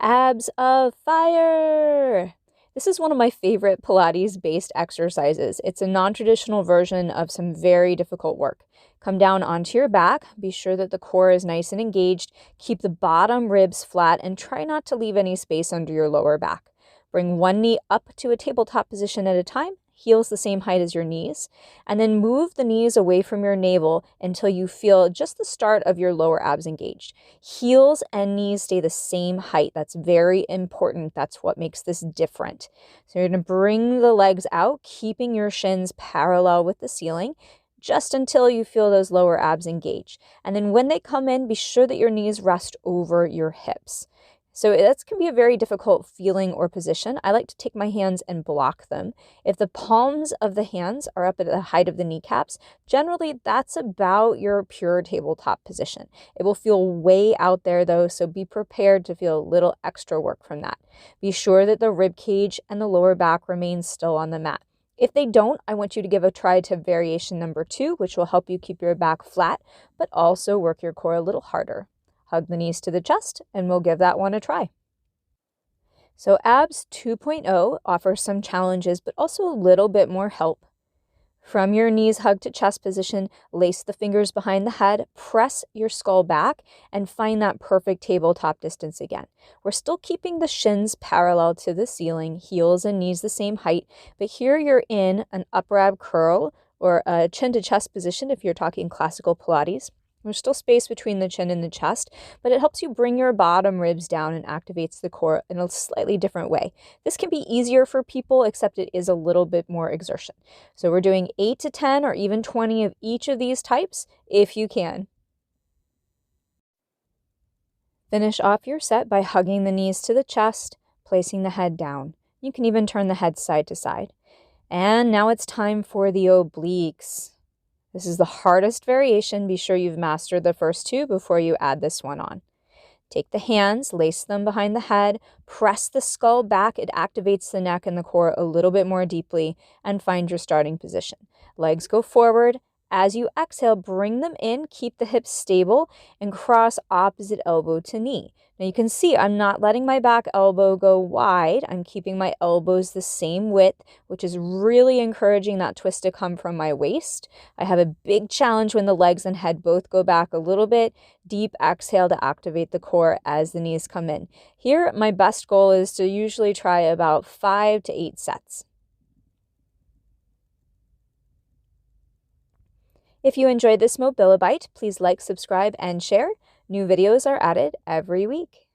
Abs of fire! This is one of my favorite Pilates-based exercises. It's a non-traditional version of some very difficult work. Come down onto your back, be sure that the core is nice and engaged, keep the bottom ribs flat, and try not to leave any space under your lower back. Bring one knee up to a tabletop position at a time, heels the same height as your knees, and then move the knees away from your navel until you feel just the start of your lower abs engaged. Heels and knees stay the same height. That's very important. That's what makes this different. So you're going to bring the legs out, keeping your shins parallel with the ceiling, just until you feel those lower abs engage. And then when they come in, be sure that your knees rest over your hips. So that can be a very difficult feeling or position. I like to take my hands and block them. If the palms of the hands are up at the height of the kneecaps, generally that's about your pure tabletop position. It will feel way out there though, so be prepared to feel a little extra work from that. Be sure that the rib cage and the lower back remain still on the mat. If they don't, I want you to give a try to variation number 2, which will help you keep your back flat, but also work your core a little harder. Hug the knees to the chest, and we'll give that one a try. So abs 2.0 offers some challenges, but also a little bit more help. From your knees hug to chest position, lace the fingers behind the head, press your skull back, and find that perfect tabletop distance again. We're still keeping the shins parallel to the ceiling, heels and knees the same height, but here you're in an upper ab curl or a chin to chest position if you're talking classical Pilates. There's still space between the chin and the chest, but it helps you bring your bottom ribs down and activates the core in a slightly different way. This can be easier for people, except it is a little bit more exertion. So we're doing 8 to 10 or even 20 of each of these types if you can. Finish off your set by hugging the knees to the chest, placing the head down. You can even turn the head side to side. And now it's time for the obliques. This is the hardest variation. Be sure you've mastered the first 2 before you add this one on. Take the hands, lace them behind the head, press the skull back. It activates the neck and the core a little bit more deeply, and find your starting position. Legs go forward. As you exhale, bring them in, keep the hips stable, and cross opposite elbow to knee. Now you can see I'm not letting my back elbow go wide. I'm keeping my elbows the same width, which is really encouraging that twist to come from my waist. I have a big challenge when the legs and head both go back a little bit. Deep exhale to activate the core as the knees come in. Here, my best goal is to usually try about 5 to 8 sets. If you enjoyed this Mobilibite, please like, subscribe, and share. New videos are added every week.